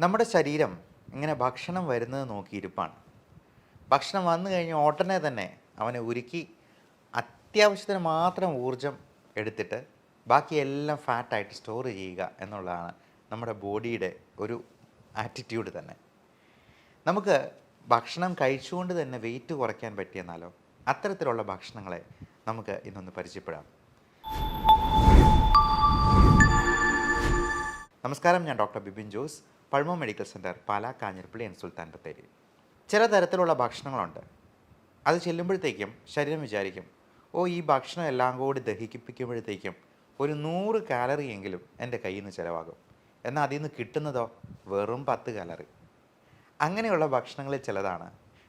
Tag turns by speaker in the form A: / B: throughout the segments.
A: നമ്മുടെ ശരീരം ഇങ്ങനെ ഭക്ഷണം വരുന്നത് നോക്കിയിരിപ്പാണ്. ഭക്ഷണം വന്നു കഴിഞ്ഞ് ഉടനെ തന്നെ അവനെ ഉരുക്കി അത്യാവശ്യത്തിന് മാത്രം ഊർജം എടുത്തിട്ട് ബാക്കിയെല്ലാം ഫാറ്റായിട്ട് സ്റ്റോർ ചെയ്യുക എന്നുള്ളതാണ് നമ്മുടെ ബോഡിയുടെ ഒരു ആറ്റിറ്റ്യൂഡ് തന്നെ. നമുക്ക് ഭക്ഷണം കഴിച്ചുകൊണ്ട് തന്നെ വെയിറ്റ് കുറയ്ക്കാൻ പറ്റിയെന്നാലോ? അത്തരത്തിലുള്ള ഭക്ഷണങ്ങളെ നമുക്ക് ഇന്നൊന്ന് പരിചയപ്പെടാം. നമസ്കാരം, ഞാൻ doctor Bibin Jose, pulmo medical centre, Pala, Kanjirappally and Sultan Bathery. ചില തരത്തിലുള്ള ഭക്ഷണങ്ങളുണ്ട്. അത് ചെല്ലുമ്പോഴത്തേക്കും ശരീരം വിചാരിക്കും, ഈ ഭക്ഷണം എല്ലാം കൂടി ദഹിപ്പിക്കുമ്പോഴത്തേക്കും ഒരു 100 കാലറി എങ്കിലും എൻ്റെ കയ്യിൽ നിന്ന് ചിലവാകും. എന്നാൽ അതിൽ നിന്ന് കിട്ടുന്നതോ വെറും 10 കാലറി. അങ്ങനെയുള്ള ഭക്ഷണങ്ങളിൽ ചിലതാണ്.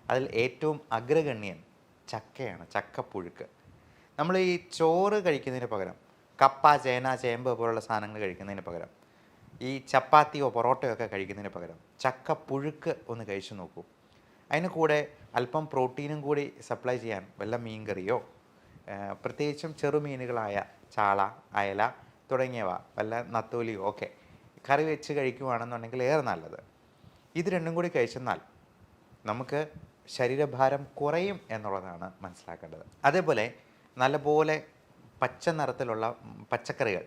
A: അതിൽ ഏറ്റവും അഗ്രഗണ്യൻ ചക്കയാണ്, ചക്കപ്പുഴുക്ക്. നമ്മൾ ഈ ചോറ് കഴിക്കുന്നതിന് പകരം കപ്പ, ചേന, ചേമ്പ് പോലുള്ള സാധനങ്ങൾ കഴിക്കുന്നതിന് പകരം ഈ ചപ്പാത്തിയോ പൊറോട്ടയോ ഒക്കെ കഴിക്കുന്നതിന് പകരം ചക്കപ്പുഴുക്ക് ഒന്ന് കഴിച്ചു നോക്കൂ. അതിന് കൂടെ അല്പം പ്രോട്ടീനും കൂടി സപ്ലൈ ചെയ്യാൻ വല്ല മീൻകറിയോ, പ്രത്യേകിച്ചും ചെറുമീനുകളായ ചാള, അയല തുടങ്ങിയവ, വല്ല നത്തോലിയോ ഒക്കെ കറി വെച്ച് കഴിക്കുകയാണെന്നുണ്ടെങ്കിൽ ഏറെ നല്ലത്. ഇത് രണ്ടും കൂടി കഴിച്ചെന്നാൽ നമുക്ക് ശരീരഭാരം കുറയും എന്നുള്ളതാണ് മനസ്സിലാക്കേണ്ടത്. അതേപോലെ നല്ലപോലെ പച്ച നിറത്തിലുള്ള പച്ചക്കറികൾ,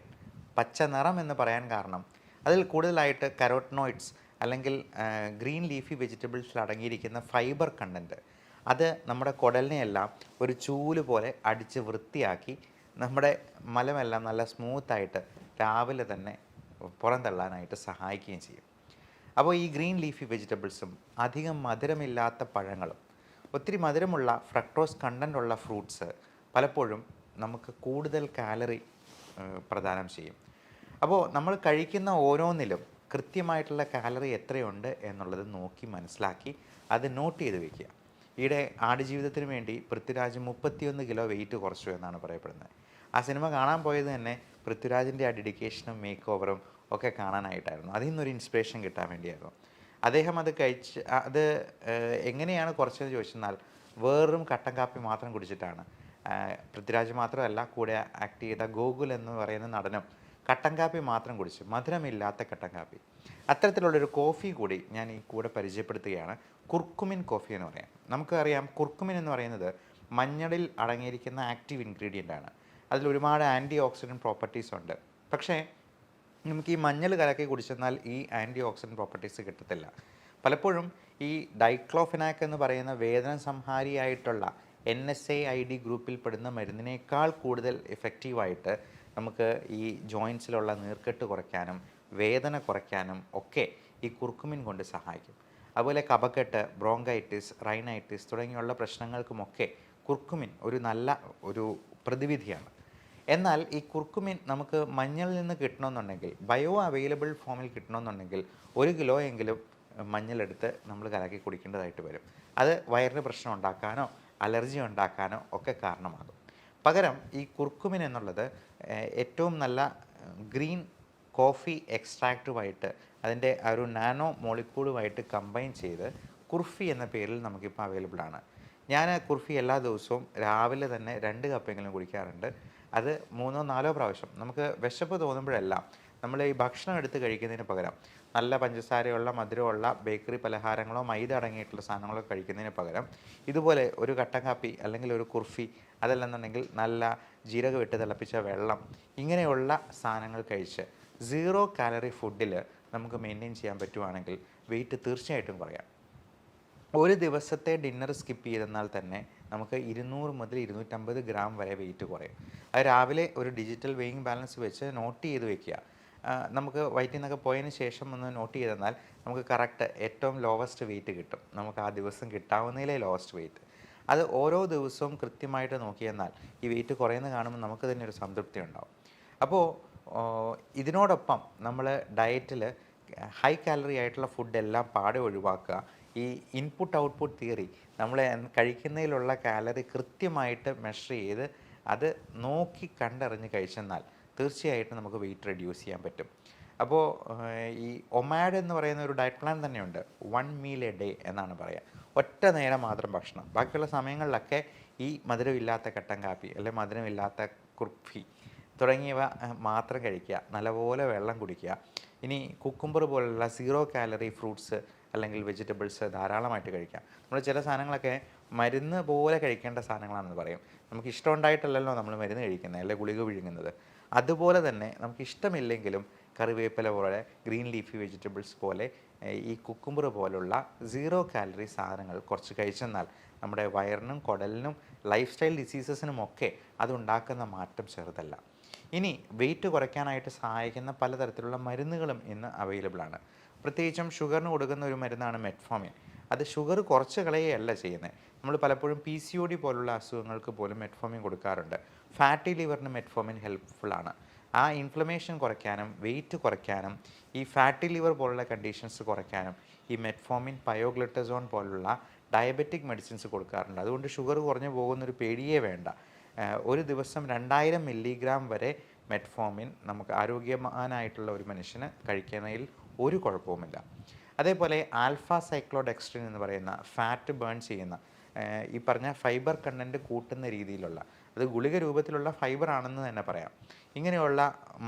A: പച്ച നിറം എന്ന് പറയാൻ കാരണം അതിൽ കൂടുതലായിട്ട് കരോട്ടനോയിഡ്സ് അല്ലെങ്കിൽ ഗ്രീൻ ലീഫി വെജിറ്റബിൾസിൽ അടങ്ങിയിരിക്കുന്ന ഫൈബർ കണ്ടൻറ്റ്, അത് നമ്മുടെ കുടലിനെയെല്ലാം ഒരു ചൂല് പോലെ അടിച്ച് വൃത്തിയാക്കി നമ്മുടെ മലമെല്ലാം നല്ല സ്മൂത്തായിട്ട് രാവിലെ തന്നെ പുറന്തള്ളാനായിട്ട് സഹായിക്കുകയും ചെയ്യും. അപ്പോൾ ഈ ഗ്രീൻ ലീഫി വെജിറ്റബിൾസും അധികം മധുരമില്ലാത്ത പഴങ്ങളും ഒത്തിരി മധുരമുള്ള ഫ്രക്ടോസ് കണ്ടൻ്റുള്ള ഫ്രൂട്ട്സ് പലപ്പോഴും നമുക്ക് കൂടുതൽ കാലറി പ്രദാനം ചെയ്യും. അപ്പോൾ നമ്മൾ കഴിക്കുന്ന ഓരോന്നിലും കൃത്യമായിട്ടുള്ള കാലറി എത്രയുണ്ട് എന്നുള്ളത് നോക്കി മനസ്സിലാക്കി അത് നോട്ട് ചെയ്ത് വയ്ക്കുക. ഈയിടെ ആടുജീവിതത്തിന് വേണ്ടി പൃഥ്വിരാജ് 31 കിലോ വെയിറ്റ് കുറച്ചു എന്നാണ് പറയപ്പെടുന്നത്. ആ സിനിമ കാണാൻ പോയത് തന്നെ പൃഥ്വിരാജിൻ്റെ ആ ഡെഡിക്കേഷനും മേക്ക് ഓവറും ഒക്കെ കാണാനായിട്ടായിരുന്നു. അതിൽ നിന്നൊരു ഇൻസ്പിറേഷൻ കിട്ടാൻ വേണ്ടിയായിരുന്നു. അദ്ദേഹം അത് അത് എങ്ങനെയാണ് കുറച്ചതെന്ന് ചോദിച്ചെന്നാൽ വെറും കട്ടൻ കാപ്പി മാത്രം കുടിച്ചിട്ടാണ്. പൃഥ്വിരാജ് മാത്രമല്ല, കൂടെ ആക്ട് ചെയ്ത ഗോകുൽ എന്ന് പറയുന്ന നടനും കട്ടൻ കാപ്പി മാത്രം കുടിച്ചു, മധുരമില്ലാത്ത കട്ടൻ കാപ്പി. അത്തരത്തിലുള്ളൊരു കോഫി കൂടി ഞാൻ ഈ കൂടെ പരിചയപ്പെടുത്തുകയാണ്. കുർക്കുമിൻ കോഫി എന്ന് പറയാം. നമുക്കറിയാം, കുർക്കുമിൻ എന്ന് പറയുന്നത് മഞ്ഞളിൽ അടങ്ങിയിരിക്കുന്ന ആക്റ്റീവ് ഇൻഗ്രീഡിയൻ്റ് ആണ്. അതിൽ ഒരുപാട് ആൻറ്റി ഓക്സിഡൻറ്റ് പ്രോപ്പർട്ടീസ് ഉണ്ട്. പക്ഷേ നമുക്ക് ഈ മഞ്ഞൾ കലക്കി കുടിച്ചെന്നാൽ ഈ ആൻറ്റി ഓക്സിഡൻറ്റ് പ്രോപ്പർട്ടീസ് കിട്ടത്തില്ല. പലപ്പോഴും ഈ ഡൈക്ലോഫെനാക്ക് എന്ന് പറയുന്ന വേദന സംഹാരിയായിട്ടുള്ള NSAID ഗ്രൂപ്പിൽ പെടുന്ന മരുന്നിനേക്കാൾ കൂടുതൽ എഫക്റ്റീവായിട്ട് നമുക്ക് ഈ ജോയിൻസിലുള്ള നീർക്കെട്ട് കുറയ്ക്കാനും വേദന കുറയ്ക്കാനും ഒക്കെ ഈ കുർക്കുമിൻ കൊണ്ട് സഹായിക്കും. അതുപോലെ കഫക്കെട്ട്, ബ്രോങ്കൈറ്റിസ്, റൈനൈറ്റിസ് തുടങ്ങിയുള്ള പ്രശ്നങ്ങൾക്കുമൊക്കെ കുർക്കുമിൻ ഒരു നല്ല പ്രതിവിധിയാണ്. എന്നാൽ ഈ കുർക്കുമിൻ നമുക്ക് മഞ്ഞളിൽ നിന്ന് കിട്ടണമെന്നുണ്ടെങ്കിൽ, ബയോ അവൈലബിൾ ഫോമിൽ കിട്ടണമെന്നുണ്ടെങ്കിൽ 1 കിലോ എങ്കിലും മഞ്ഞളെടുത്ത് നമ്മൾ കലക്കി കുടിക്കേണ്ടതായിട്ട് വരും. അത് വയറിന് പ്രശ്നം ഉണ്ടാക്കാനോ അലർജി ഉണ്ടാക്കാനോ ഒക്കെ കാരണമാകും. പകരം ഈ കുർക്കുമിൻ എന്നുള്ളത് ഏറ്റവും നല്ല ഗ്രീൻ കോഫി എക്സ്ട്രാക്റ്റുമായിട്ട് അതിൻ്റെ ആ ഒരു നാനോ മോളിക്യൂളുമായിട്ട് കമ്പൈൻ ചെയ്ത് കുർഫി എന്ന പേരിൽ നമുക്കിപ്പോൾ അവൈലബിൾ ആണ്. ഞാൻ കുർഫി എല്ലാ ദിവസവും രാവിലെ തന്നെ 2 കപ്പെങ്കിലും കുടിക്കാറുണ്ട്. അത് 3-4 പ്രാവശ്യം. നമുക്ക് വിശപ്പ് തോന്നുമ്പോഴെല്ലാം നമ്മൾ ഈ ഭക്ഷണം എടുത്ത് കഴിക്കുന്നതിന് പകരം നല്ല പഞ്ചസാരയുള്ള, മധുരമുള്ള ബേക്കറി പലഹാരങ്ങളോ മൈദ അടങ്ങിയിട്ടുള്ള സാധനങ്ങളോ കഴിക്കുന്നതിന് പകരം ഇതുപോലെ ഒരു കട്ടൻ കാപ്പി അല്ലെങ്കിൽ ഒരു കുർഫി, അതല്ലെന്നുണ്ടെങ്കിൽ നല്ല ജീരകം ഇട്ട് തിളപ്പിച്ച വെള്ളം, ഇങ്ങനെയുള്ള സാധനങ്ങൾ കഴിച്ച് 0 കാലറി ഫുഡിൽ നമുക്ക് മെയിൻറ്റെയിൻ ചെയ്യാൻ പറ്റുവാണെങ്കിൽ വെയിറ്റ് തീർച്ചയായിട്ടും കുറയാം. ഒരു ദിവസത്തെ ഡിന്നർ സ്കിപ്പ് ചെയ്തെന്നാൽ തന്നെ നമുക്ക് 200 മുതൽ 250 ഗ്രാം വരെ വെയിറ്റ് കുറയും. അത് രാവിലെ ഒരു ഡിജിറ്റൽ വെയിങ് ബാലൻസ് വെച്ച് നോട്ട് ചെയ്ത് വെക്കുക. നമുക്ക് വയറ്റിൽ നിന്നൊക്കെ പോയതിന് ശേഷം ഒന്ന് നോട്ട് ചെയ്തെന്നാൽ നമുക്ക് കറക്റ്റ് ഏറ്റവും ലോവസ്റ്റ് വെയിറ്റ് കിട്ടും. നമുക്ക് ആ ദിവസം കിട്ടാവുന്നതിലെ ലോവസ്റ്റ് വെയിറ്റ്. അത് ഓരോ ദിവസവും കൃത്യമായിട്ട് നോക്കിയെന്നാൽ ഈ വെയിറ്റ് കുറയുന്നത് കാണുമ്പോൾ നമുക്ക് തന്നെ ഒരു സംതൃപ്തി ഉണ്ടാവും. അപ്പോൾ ഇതിനോടൊപ്പം നമ്മൾ ഡയറ്റിൽ ഹൈ കാലറി ആയിട്ടുള്ള ഫുഡെല്ലാം പാടെ ഒഴിവാക്കുക. ഈ ഇൻപുട്ട് ഔട്ട്പുട്ട് തിയറി, നമ്മൾ കഴിക്കുന്നതിലുള്ള കാലറി കൃത്യമായിട്ട് മെഷർ ചെയ്ത് അത് നോക്കി കണ്ടറിഞ്ഞ് കഴിച്ചെന്നാൽ തീർച്ചയായിട്ടും നമുക്ക് വെയിറ്റ് റെഡ്യൂസ് ചെയ്യാൻ പറ്റും. അപ്പോൾ ഈ ഒമാഡ് എന്ന് പറയുന്ന ഒരു ഡയറ്റ് പ്ലാൻ തന്നെയുണ്ട്. 1 മീൽ എ ഡേ എന്നാണ് പറയുക. ഒറ്റ നേരം മാത്രം ഭക്ഷണം. ബാക്കിയുള്ള സമയങ്ങളിലൊക്കെ ഈ മധുരമില്ലാത്ത കട്ടൻ കാപ്പി അല്ലെങ്കിൽ മധുരമില്ലാത്ത കുർഫി തുടങ്ങിയവ മാത്രം കഴിക്കുക. നല്ലപോലെ വെള്ളം കുടിക്കുക. ഇനി കുക്കുംബർ പോലുള്ള 0 കാലറി ഫ്രൂട്ട്സ് അല്ലെങ്കിൽ വെജിറ്റബിൾസ് ധാരാളമായിട്ട് കഴിക്കാം. നമ്മൾ ചില സാധനങ്ങളൊക്കെ മരുന്ന് പോലെ കഴിക്കേണ്ട സാധനങ്ങളാണെന്ന് പറയും. നമുക്ക് ഇഷ്ടമുണ്ടായിട്ടല്ലല്ലോ നമ്മൾ മരുന്ന് കഴിക്കുന്നത്, അല്ലെ ഗുളിക വിഴുങ്ങുന്നത്. അതുപോലെ തന്നെ നമുക്ക് ഇഷ്ടമില്ലെങ്കിലും കറിവേപ്പില പോലെ ഗ്രീൻ ലീഫി വെജിറ്റബിൾസ് പോലെ ഈ കുക്കുംബർ പോലുള്ള 0 കാലറി സാധനങ്ങൾ കുറച്ച് കഴിച്ചെന്നാൽ നമ്മുടെ വയറിനും കുടലിനും ലൈഫ് സ്റ്റൈൽ ഡിസീസസിനുമൊക്കെ അതുണ്ടാക്കുന്ന മാറ്റം ചെറുതല്ല. ഇനി വെയിറ്റ് കുറയ്ക്കാനായിട്ട് സഹായിക്കുന്ന പലതരത്തിലുള്ള മരുന്നുകളും ഇന്ന് അവൈലബിൾ ആണ്. പ്രത്യേകിച്ചും ഷുഗറിന് കൊടുക്കുന്ന ഒരു മരുന്നാണ് മെറ്റ്ഫോമിൻ. അത് ഷുഗർ കുറച്ച് കളയുകയല്ല ചെയ്യുന്നത്. നമ്മൾ പലപ്പോഴും PCOD പോലുള്ള അസുഖങ്ങൾക്ക് പോലും മെറ്റ്ഫോമിൻ കൊടുക്കാറുണ്ട്. ഫാറ്റി ലിവറിന് മെറ്റ്ഫോമിൻ ഹെൽപ്ഫുള്ളാണ്. ആ ഇൻഫ്ലമേഷൻ കുറയ്ക്കാനും വെയിറ്റ് കുറയ്ക്കാനും ഈ ഫാറ്റി ലിവർ പോലുള്ള കണ്ടീഷൻസ് കുറയ്ക്കാനും ഈ മെറ്റ്ഫോമിൻ, പയോഗ്ലിറ്റസോൺ പോലുള്ള ഡയബറ്റിക് മെഡിസിൻസ് കൊടുക്കാറുണ്ട്. അതുകൊണ്ട് ഷുഗർ കുറഞ്ഞു പോകുന്നൊരു പേടിയേ വേണ്ട. ഒരു ദിവസം 2000 മില്ലിഗ്രാം വരെ മെറ്റ്ഫോമിൻ നമുക്ക് ആരോഗ്യവാനായിട്ടുള്ള ഒരു മനുഷ്യന് കഴിക്കുന്നതിൽ ഒരു കുഴപ്പവുമില്ല. അതേപോലെ ആൽഫ സൈക്ലോഡെക്സ്ട്രിൻ എന്ന് പറയുന്ന ഫാറ്റ് ബേൺ ചെയ്യുന്ന ഈ പറഞ്ഞ ഫൈബർ കണ്ടൻറ്റ് കൂട്ടുന്ന രീതിയിലുള്ള, അത് ഗുളിക രൂപത്തിലുള്ള ഫൈബർ ആണെന്ന് തന്നെ പറയാം, ഇങ്ങനെയുള്ള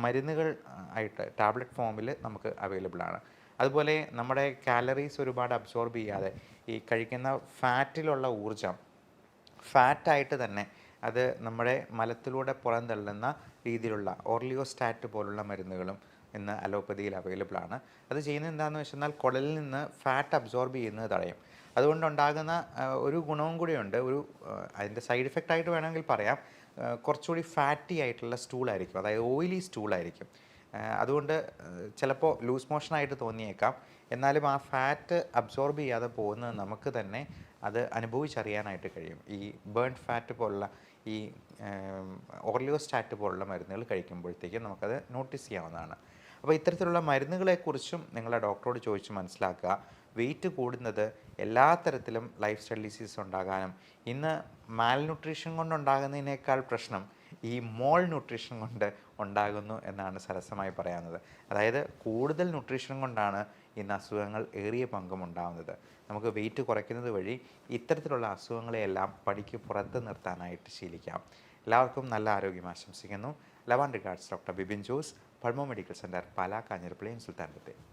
A: മരുന്നുകൾ ആയിട്ട് ടാബ്ലറ്റ് ഫോമിൽ നമുക്ക് അവൈലബിൾ ആണ്. അതുപോലെ നമ്മുടെ കാലറീസ് ഒരുപാട് അബ്സോർബ് ചെയ്യാതെ ഈ കഴിക്കുന്ന ഫാറ്റിലുള്ള ഊർജം ഫാറ്റായിട്ട് തന്നെ അത് നമ്മുടെ മലത്തിലൂടെ പുറന്തള്ളുന്ന രീതിയിലുള്ള ഓർലിയോസ്റ്റാറ്റ് പോലുള്ള മരുന്നുകളും ഇന്ന് അലോപ്പതിയിൽ അവൈലബിൾ ആണ്. അത് ചെയ്യുന്നത് എന്താണെന്ന് വെച്ചാൽ കുടലിൽ നിന്ന് ഫാറ്റ് അബ്സോർബ് ചെയ്യുന്നത് തടയും. അതുകൊണ്ടുണ്ടാകുന്ന ഒരു ഗുണവും കൂടിയുണ്ട്. അതിൻ്റെ സൈഡ് ഇഫക്റ്റ് ആയിട്ട് വേണമെങ്കിൽ പറയാം, കുറച്ചുകൂടി ഫാറ്റി ആയിട്ടുള്ള സ്റ്റൂളായിരിക്കും, അതായത് ഓയിലി സ്റ്റൂളായിരിക്കും. അതുകൊണ്ട് ചിലപ്പോൾ ലൂസ് മോഷനായിട്ട് തോന്നിയേക്കാം. എന്നാലും ആ ഫാറ്റ് അബ്സോർബ് ചെയ്യാതെ പോകുന്നത് നമുക്ക് തന്നെ അത് അനുഭവിച്ചറിയാനായിട്ട് കഴിയും. ഈ ബേൺ ഫാറ്റ് പോലുള്ള ഈ ഓർലിയോസ്റ്റാറ്റ് പോലുള്ള മരുന്നുകൾ കഴിക്കുമ്പോഴത്തേക്കും നമുക്കത് നോട്ടീസ് ചെയ്യാവുന്നതാണ്. അപ്പോൾ ഇത്തരത്തിലുള്ള മരുന്നുകളെക്കുറിച്ചും നിങ്ങളുടെ ഡോക്ടറോട് ചോദിച്ച് മനസ്സിലാക്കുക. വെയിറ്റ് കൂടുന്നത് എല്ലാ തരത്തിലും ലൈഫ് സ്റ്റൈൽ ഡിസീസ് ഉണ്ടാകാനും ഇന്ന് മാൽന്യൂട്രീഷൻ കൊണ്ടുണ്ടാകുന്നതിനേക്കാൾ പ്രശ്നം ഈ മോൾ ന്യൂട്രീഷൻ കൊണ്ട് ഉണ്ടാകുന്നു എന്നാണ് സരസമായി പറയാവുന്നത്. അതായത് കൂടുതൽ ന്യൂട്രീഷൻ കൊണ്ടാണ് ഇന്ന് അസുഖങ്ങൾ ഏറിയ പങ്കും ഉണ്ടാകുന്നത്. നമുക്ക് വെയിറ്റ് കുറയ്ക്കുന്നത് വഴി ഇത്തരത്തിലുള്ള അസുഖങ്ങളെയെല്ലാം പടിക്ക് പുറത്ത് നിർത്താനായിട്ട് ശീലിക്കാം. എല്ലാവർക്കും നല്ല ആരോഗ്യം ആശംസിക്കുന്നു. Love and regards, doctor Bibin Jose, pulmo medical centre, Pala, Kanjirappally, Sultan Bathery.